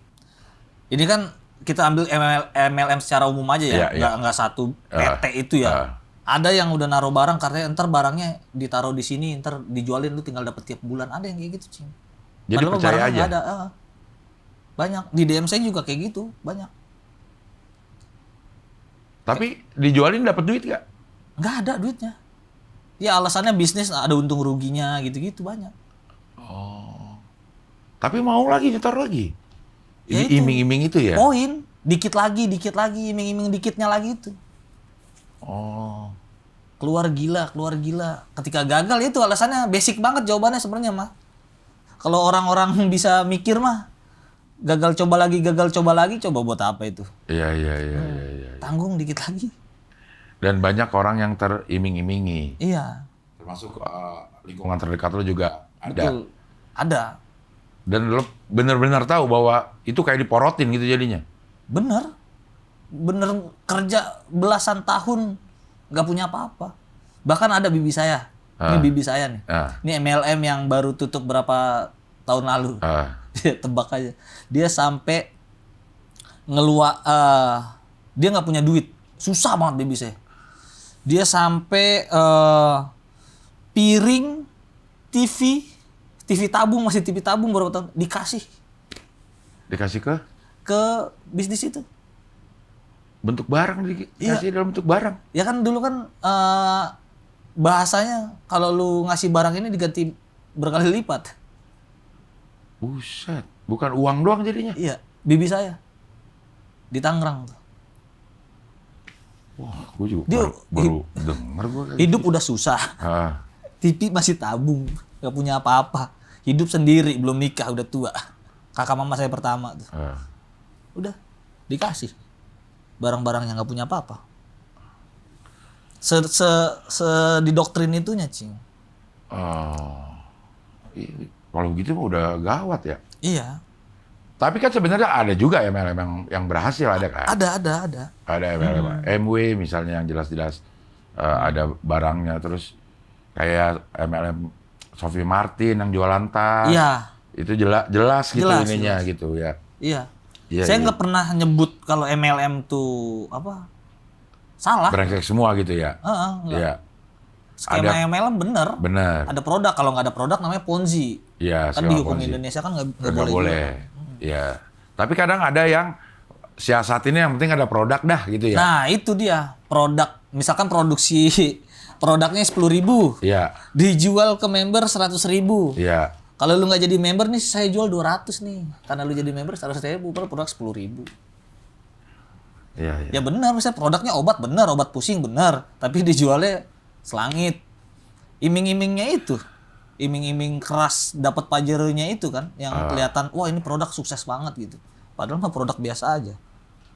Ini kan kita ambil MLM secara umum aja ya, nggak satu PT itu ya. Ada yang udah naruh barang karena ntar barangnya ditaruh di sini, ntar dijualin lu tinggal dapet tiap bulan. Ada yang kayak gitu, Cing. Jadi padahal percaya barangnya aja. nggak ada. Banyak di DM saya juga kayak gitu, banyak. Tapi dijualin dapat duit nggak? Nggak ada duitnya. Ya alasannya bisnis ada untung ruginya gitu-gitu banyak. Tapi mau lagi nyetor lagi. Ya itu. Iming-iming itu ya? Poin, dikit lagi, iming-iming dikitnya lagi itu. Keluar gila. Ketika gagal itu alasannya basic banget jawabannya sebenarnya mah. Kalau orang-orang bisa mikir mah, gagal coba lagi, coba buat apa itu? Iya. Tanggung dikit lagi. Dan banyak orang yang teriming-imingi. Iya, Termasuk lingkungan terdekat lo juga ada. betul. Ada. Dan lo benar-benar tahu bahwa itu kayak diporotin gitu jadinya. Bener kerja belasan tahun nggak punya apa-apa. Bahkan ada bibi saya, ini bibi saya nih. Ini MLM yang baru tutup berapa tahun lalu. Dia tebak aja. Dia sampai dia nggak punya duit, susah banget bibi saya. Dia sampai piring, TV tabung, masih TV tabung berapa tahun dikasih ke bisnis itu. Bentuk barang dikasih dalam bentuk barang. Ya kan dulu kan bahasanya kalau lu ngasih barang ini diganti berkali lipat. Buset, bukan uang doang jadinya. Iya, bibi saya di Tangerang tuh. Wah, gue juga Dia baru denger gue. Hidup udah susah. TV masih tabung, gak punya apa-apa. Hidup sendiri, belum nikah, udah tua. Kakak mama saya pertama tuh. Udah dikasih barang-barang yang gak punya apa-apa. Didoktrin itunya, Cing. Kalau gitu mah udah gawat ya. Iya. Tapi kan sebenarnya ada juga MLM yang berhasil, ada kan? Ada. Ada MLM. MW misalnya yang jelas-jelas ada barangnya, terus kayak MLM Sophie Martin yang jualan tas. Iya. Itu jelas gitu ininya jelas. gitu ya. Iya. Iya, Saya iya. nggak pernah nyebut kalau MLM tuh apa salah. Brengsek semua gitu ya. Enggak. Iya. Skema MLM bener. Bener. Ada produk, kalau nggak ada produk namanya Ponzi. Iya, Kan skema di hukum Ponzi. Indonesia kan nggak Nggak boleh. boleh. Iya. Tapi kadang ada yang siasatinnya yang penting ada produk dah gitu ya. Nah itu dia produk. Misalkan produknya 10.000, Iya. dijual ke member 100.000. Iya. Kalau lu nggak jadi member nih, saya jual 200 nih. Karena lu jadi member 100.000, produk 10.000. Iya. Ya benar, misalnya produknya obat benar, obat pusing benar, tapi dijualnya selangit. Iming-imingnya itu, iming-iming keras dapat pajeronya itu kan, yang kelihatan wah ini produk sukses banget gitu. Padahal mah produk biasa aja.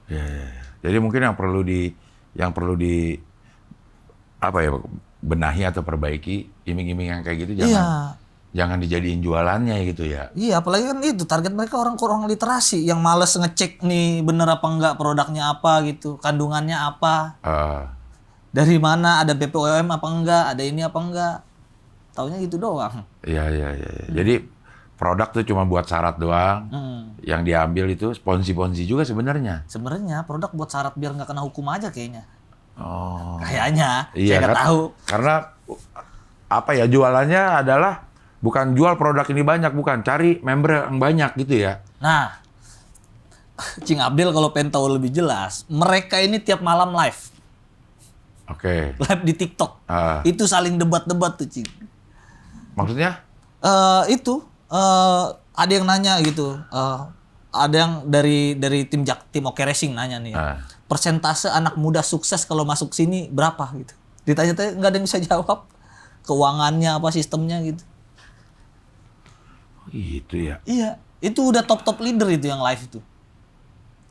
Iya. Jadi mungkin yang perlu di apa ya, benahi atau perbaiki iming-iming yang kayak gitu jangan dijadiin jualannya gitu ya. Iya, apalagi kan itu target mereka orang-orang literasi yang males ngecek nih bener apa enggak produknya apa gitu, kandungannya apa, dari mana, ada BPOM apa enggak, ada ini apa enggak, taunya gitu doang. Iya. Jadi produk tuh cuma buat syarat doang. Yang diambil itu ponzi juga sebenarnya. Sebenarnya produk buat syarat biar nggak kena hukum aja kayaknya. Oh. Kayaknya, Iya, saya nggak kan? tahu. Karena apa ya, jualannya adalah bukan jual produk ini banyak, bukan cari member yang banyak gitu ya. Nah, Cing Abdel kalau pengen tahu lebih jelas, mereka ini tiap malam live Oke. di TikTok. Itu saling debat-debat tuh, Cing. Maksudnya? Ada yang nanya gitu, ada yang dari tim Oke Racing nanya nih, persentase anak muda sukses kalau masuk sini berapa gitu. Ditanya-tanya nggak ada yang bisa jawab, keuangannya apa sistemnya gitu. Itu ya. Iya, itu udah top leader itu yang live itu.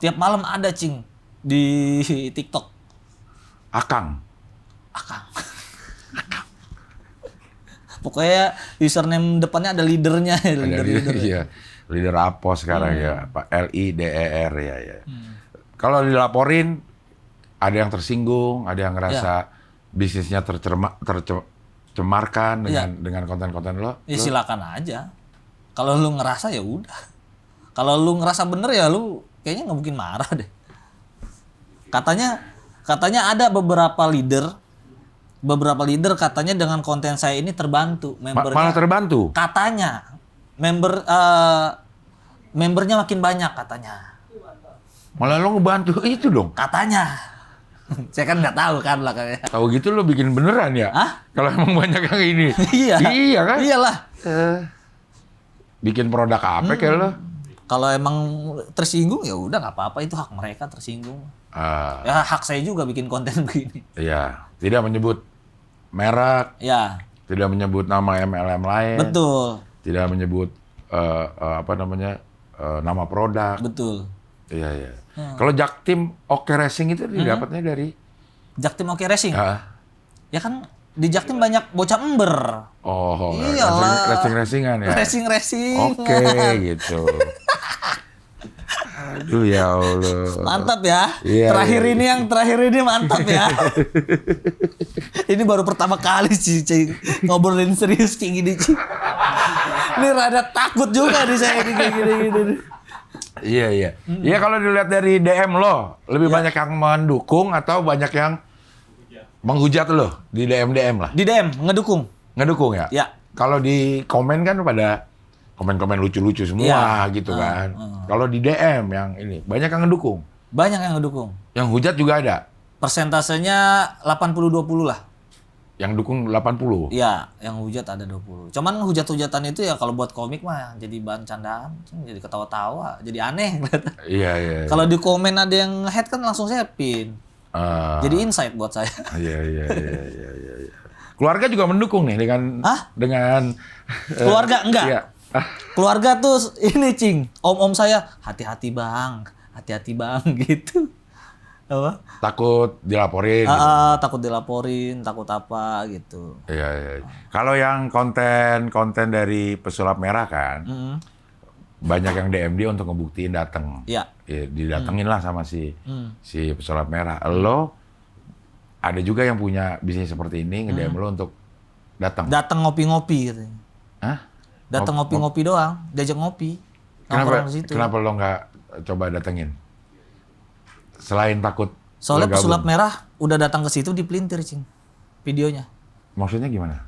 Tiap malam ada, Cing, di TikTok. Akang. Pokoknya username depannya ada leadernya. Iya. Leader Apos sekarang ya, Pak LIDER ya. Kalau dilaporin ada yang tersinggung, ada yang ngerasa bisnisnya tercemarkan dengan konten-konten lo. Ya silakan aja. Kalau lu ngerasa ya udah. Kalau lu ngerasa bener ya lu kayaknya nggak mungkin marah deh. Katanya ada beberapa leader katanya dengan konten saya ini terbantu membernya. Malah terbantu. Katanya membernya makin banyak katanya. Malah lo ngebantu itu dong. Katanya. Saya kan nggak tahu kan lah kayaknya. Tahu gitu lo bikin beneran ya? Hah? Kalau emang banyak yang ini. Iya. Iya kan? Iyalah. Bikin produk apa kayak lo? Kalau emang tersinggung ya udah nggak apa-apa, itu hak mereka tersinggung. Ya hak saya juga bikin konten begini. Iya. Tidak menyebut merek. Ya. Tidak menyebut nama MLM lain. Betul. Tidak menyebut nama produk. Betul. Iya, iya. Kalau Jaktim Oke Racing itu didapatnya dari Jaktim Oke Racing. Ah. Ya kan di Jaktim banyak bocah ember. Oh, Iyalah. racing-racingan ya. Racing. Oke, gitu. Aduh ya Allah. Mantap ya. Iya, terakhir iya. ini mantap ya. Ini baru pertama kali sih Cing, ngobrolin serius kayak gini Cing. Ini rada takut juga nih saya kayak gini. Iya, iya. Iya, kalau dilihat dari DM lo, lebih banyak yang mendukung atau banyak yang menghujat lo di DM lah? Di DM ngedukung. Ngedukung ya? Ya. Kalau di komen kan pada komen-komen lucu-lucu semua Iya. gitu kan. Kalau di DM yang ini banyak yang ngedukung. Banyak yang ngedukung. Yang hujat juga ada. Persentasenya 80-20 lah. Yang dukung 80. Iya, yang hujat ada 20. Cuman hujat-hujatan itu ya kalau buat komik mah jadi bahan candaan, jadi ketawa-tawa, jadi aneh. Iya, iya. Kalau di komen ada yang head kan langsung saya pin. Jadi insight buat saya. Iya. Keluarga juga mendukung nih dengan Hah? dengan Keluarga enggak? Iya. Keluarga tuh ini Cing, om-om saya hati-hati bang gitu. Apa? Takut dilaporin. Gitu. Takut dilaporin, takut apa gitu. Iya. Kalau yang konten dari pesulap merah kan, banyak yang DM dia untuk ngebuktiin datang. Iya. Ya, didatengin lah sama si pesulap merah. Lo ada juga yang punya bisnis seperti ini nge-DM lo untuk datang. Datang ngopi-ngopi katanya. Hah? Datang ngopi-ngopi doang, diajak ngopi. Nongkrong di situ. Kenapa lo nggak coba datengin? Selain takut. Soalnya lo gabung. pesulap merah udah datang ke situ dipelintir Cing. Videonya. Maksudnya gimana?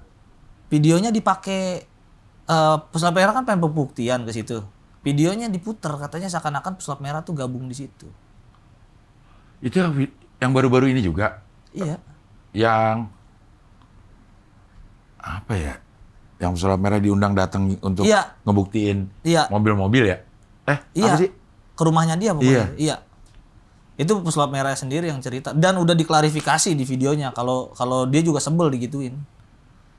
Videonya dipakai pesulap merah kan pengen pembuktian ke situ. Videonya diputer katanya seakan-akan pesulap merah tuh gabung di situ. Itu yang baru-baru ini juga. Iya. Yang apa ya? Yang pesulap merah diundang datang untuk Iya. ngebuktiin Iya. mobil-mobil ya? Iya. Apa sih? Ke rumahnya dia pokoknya. Iya. Iya. Itu pesulap merah sendiri yang cerita dan udah diklarifikasi di videonya kalau dia juga sebel digituin.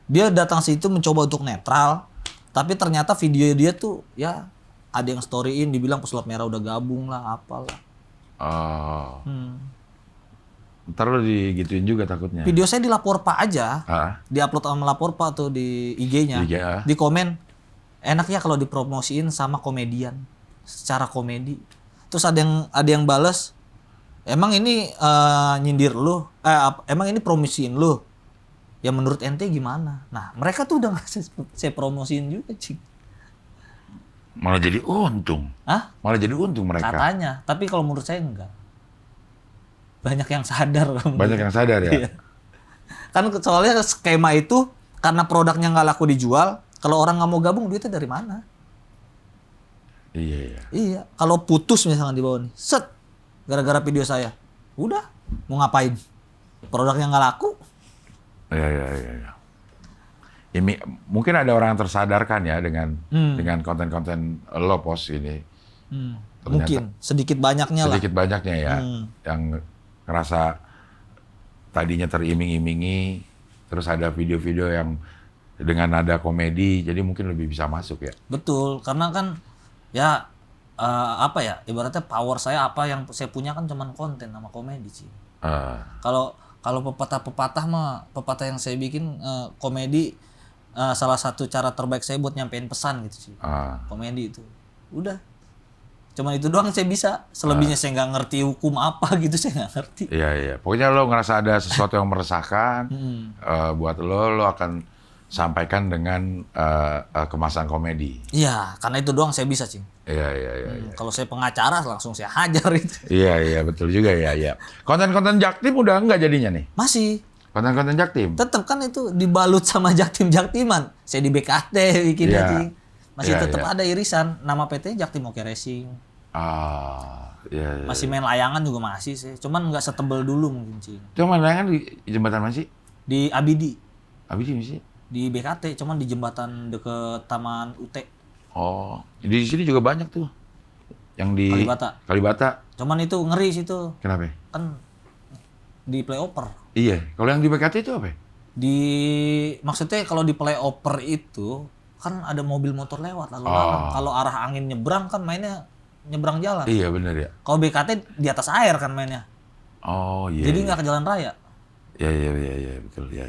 Dia datang situ mencoba untuk netral, tapi ternyata video dia tuh ya ada yang storyin dibilang pesulap merah udah gabung lah apalah. Oh. Ntar lo digituin juga takutnya. Video saya dilapor Pak aja. Diupload sama lapor Pak tuh di IG-nya. IG, Di komen enak ya kalau dipromosiin sama komedian secara komedi. Terus ada yang bales, emang ini nyindir lu, emang ini promosiin lu. Ya menurut ente gimana? Nah mereka tuh udah ngasih saya promosiin juga Cing. Malah jadi untung. Hah? Malah jadi untung mereka. Katanya, tapi kalau menurut saya enggak. Banyak yang sadar. Banyak yang sadar ya? Iya. Kan soalnya skema itu karena produknya nggak laku dijual, kalau orang nggak mau gabung duitnya dari mana? Iya. Iya. Kalau putus misalnya di bawah nih, set, gara-gara video saya, udah mau ngapain? Produknya nggak laku? Iya. Ini mungkin ada orang yang tersadarkan ya dengan konten-konten lo post ini. Ternyata Mungkin sedikit banyaknya lah. sedikit banyaknya ya yang ngerasa tadinya teriming-imingi, terus ada video-video yang dengan nada komedi, jadi mungkin lebih bisa masuk ya. Betul, karena kan ya apa ya, ibaratnya power saya apa yang saya punya kan cuman konten sama komedi sih. Kalau pepatah mah, pepatah yang saya bikin komedi salah satu cara terbaik saya buat nyampein pesan gitu sih. Komedi itu. Udah. Cuman itu doang saya bisa. Selebihnya saya nggak ngerti hukum apa gitu, saya nggak ngerti. Iya. Pokoknya lo ngerasa ada sesuatu yang meresahkan, buat lo akan sampaikan dengan kemasan komedi. Iya, karena itu doang saya bisa, Cing. Iya. Kalau saya pengacara langsung saya hajar itu. Iya, betul juga ya. Konten-konten Jaktim udah enggak jadinya nih? Masih. Konten-konten Jaktim? Tetap kan itu dibalut sama Jaktim-Jaktiman. Saya di BKT bikinnya, Cing. Masih tetap ada irisan. Nama PT Jaktim Oke Racing. Iya. Masih main layangan juga masih sih. Cuman nggak setebel dulu mungkin, Cing. Itu main layangan di jembatan mana sih? Di Abidi. Abidi sih? Di BKT, cuman di jembatan deket Taman UT. Oh, di sini juga banyak tuh. Yang di Kalibata. Cuman itu ngeri situ. Kenapa? Kan di playoper. Iya, kalau yang di BKT itu apa? Maksudnya kalau di playoper itu kan ada mobil motor lewat lalu lalang. Kalau arah angin nyebrang kan mainnya nyebrang jalan. Iya bener ya. Kalau BKT di atas air kan mainnya. Oh iya. Jadi nggak ke jalan raya. Iya betul ya.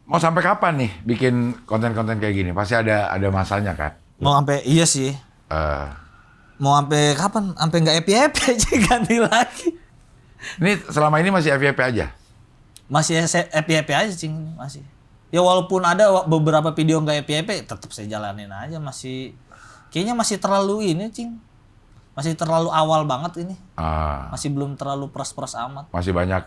Mau sampai kapan nih bikin konten-konten kayak gini? Pasti ada masanya kan? Mau sampai iya sih. Mau sampai kapan? Sampai nggak FYP aja ganti lagi. Ini selama ini masih FYP aja? Masih FYP aja cing masih. Ya walaupun ada beberapa video nggak FYP, tetap saya jalanin aja masih. Kayaknya masih terlalu ini cing. Masih terlalu awal banget ini. Masih belum terlalu pros amat. Masih banyak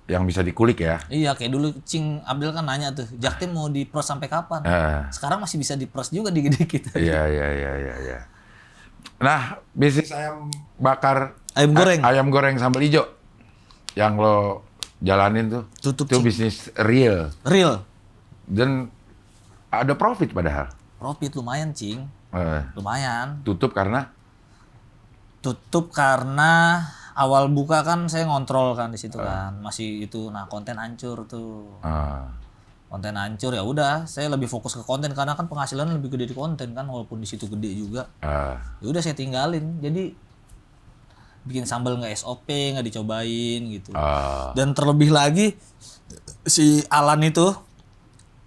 yang bisa dikulik ya? Iya kayak dulu Cing Abdul kan nanya tuh, Jaktim mau di-pros sampai kapan? Sekarang masih bisa di-pros juga dikit-dikit. Iya. Nah, bisnis ayam bakar, ayam goreng sambal hijau yang lo jalanin tuh, tutup itu Cing. bisnis real. Real. Dan ada profit padahal. Profit lumayan Cing. Lumayan. Tutup karena Awal buka kan saya ngontrol kan di situ kan. Masih itu konten hancur tuh. Konten hancur ya udah, saya lebih fokus ke konten karena kan penghasilan lebih gede di konten kan walaupun di situ gede juga. Ya udah saya tinggalin. Jadi bikin sambal nggak SOP, nggak dicobain gitu. Dan terlebih lagi si Alan itu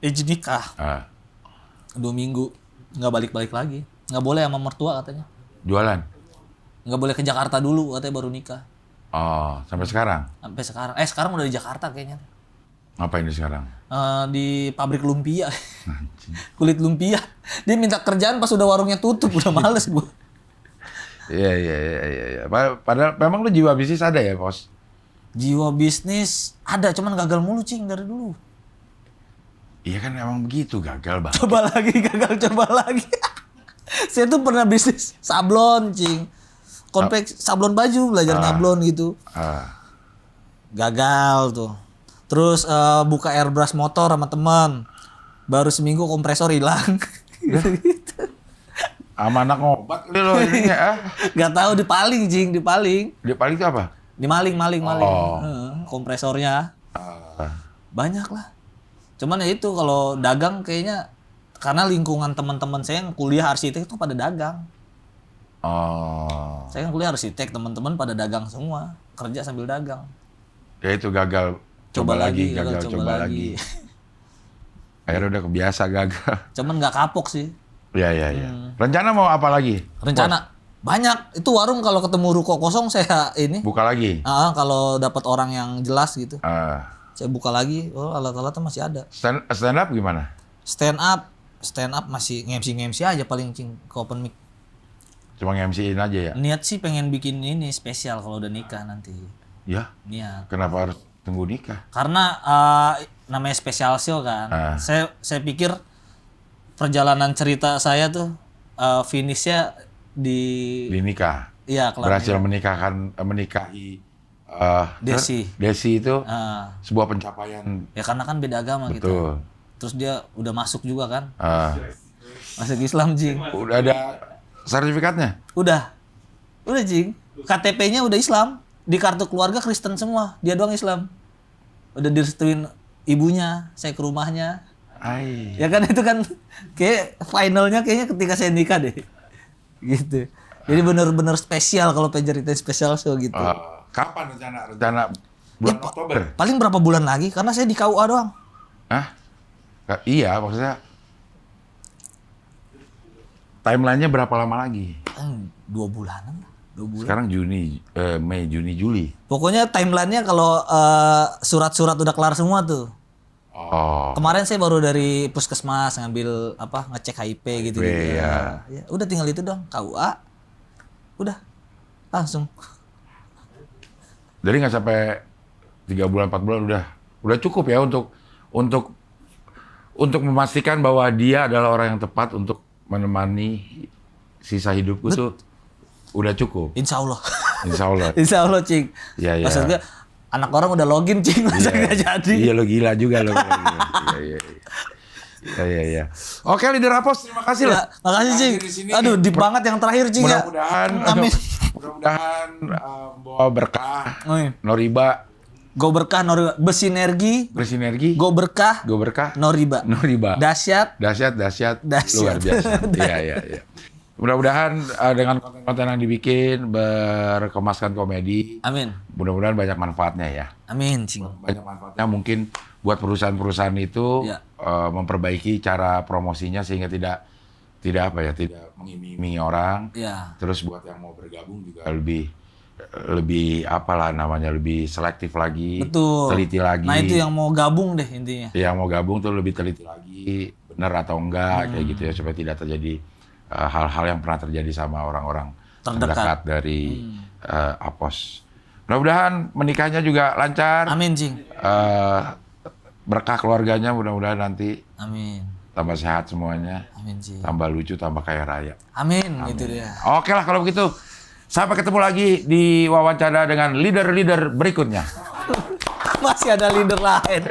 izin nikah. 2 minggu nggak balik-balik lagi. Nggak boleh sama mertua katanya. jualan. Nggak boleh ke Jakarta dulu katanya baru nikah. Sampai sekarang? Sampai sekarang. Sekarang udah di Jakarta kayaknya. Ngapain di sekarang? Di pabrik lumpia. Kulit lumpia. Dia minta kerjaan pas udah warungnya tutup, udah males gua. Iya. Padahal memang lu jiwa bisnis ada ya, Bos? Jiwa bisnis ada, cuman gagal mulu Cing dari dulu. Iya kan emang begitu, gagal banget. Coba lagi. Saya tuh pernah bisnis sablon Cing. Konveksi sablon baju, belajar nyablon gitu. Gagal tuh. Terus buka airbrush motor sama teman. Baru seminggu kompresor hilang. Gitu. Sama anak ngobat kali lo ini ya. Gak tahu dipaling Cing, dipaling. Dipaling itu apa? Dimaling. Kompresornya. Banyak lah. Cuman ya itu kalau dagang kayaknya karena lingkungan teman-teman saya yang kuliah arsitek itu pada dagang. Saya kan kuliah arsitek, teman-teman pada dagang semua, kerja sambil dagang. Ya itu gagal, coba lagi. Akhirnya udah kebiasa gagal. Cuman nggak kapok sih. Iya. Rencana mau apa lagi? Rencana banyak. Itu warung kalau ketemu ruko kosong saya ini. Buka lagi? Kalau dapat orang yang jelas gitu. Saya buka lagi. Oh alat-alatnya masih ada. Stand up gimana? Stand up masih ngemsi aja paling Cing ke open mic. Cuma nge-MC-in aja ya? Niat sih pengen bikin ini spesial kalau udah nikah nanti. Ya? Niat. Kenapa harus tunggu nikah? Karena namanya special show kan. Saya pikir perjalanan cerita saya tuh finishnya di nikah. Iya, berhasil menikahi Desi itu sebuah pencapaian. Ya karena kan beda agama Betul. gitu. Terus dia udah masuk juga kan. Masuk Islam Jing. Udah ada sertifikatnya? Udah Jing. KTP-nya udah Islam. Di kartu keluarga Kristen semua. Dia doang Islam. Udah direstuin ibunya. Saya ke rumahnya. Ya kan itu kan kayak finalnya kayaknya ketika saya nikah deh. Gitu. Jadi bener-bener spesial kalau pengen ceritain spesial show gitu. Kapan rencana bulan Oktober? Paling berapa bulan lagi? Karena saya di KUA doang. Iya, maksudnya timeline-nya berapa lama lagi? 2 bulanan lah. 2 bulan. Sekarang Mei, Juni, Juli. Pokoknya timeline-nya kalau surat-surat udah kelar semua tuh. Kemarin saya baru dari puskesmas ngambil ngecek HIP gitu. Ya. Udah tinggal itu dong, KUA. Udah. Langsung. Jadi nggak sampai 3 bulan 4 bulan udah cukup ya untuk memastikan bahwa dia adalah orang yang tepat untuk menemani sisa hidupku tuh udah cukup. Insya Allah. Insya Allah, Cing. Iya. Maksudnya anak orang udah login Cing, masa nggak jadi. Iya, lo gila juga lo. Iya. Oke, Leader Apos, terima kasih lah. Makasih Cing. Aduh, deep banget yang terakhir Cing ya. Mudah-mudahan bawa berkah, noriba Go berkah no riba. Bersinergi. Go berkah. No riba. Dahsyat. Dahsyat. Luar biasa. Iya. Mudah-mudahan dengan konten-konten yang dibikin berkemaskan komedi. Amin. Mudah-mudahan banyak manfaatnya ya. Amin, Cing. Banyak manfaatnya mungkin buat perusahaan-perusahaan itu Ya. memperbaiki cara promosinya sehingga tidak mengiming-imingi orang. Ya. Terus buat yang mau bergabung juga lebih lebih selektif lagi, Betul. teliti lagi. Nah, itu yang mau gabung deh intinya. Yang mau gabung tuh lebih teliti lagi, benar atau enggak kayak gitu ya, supaya tidak terjadi hal-hal yang pernah terjadi sama orang-orang terdekat dari Apos. Mudah-mudahan menikahnya juga lancar. Amin, Cing. Berkah keluarganya mudah-mudahan nanti Amin. tambah sehat semuanya. Amin, Cing. Tambah lucu, tambah kaya raya. Amin. Itu dia. Oke lah kalau begitu. Sampai ketemu lagi di wawancara dengan leader-leader berikutnya. Masih ada leader lain.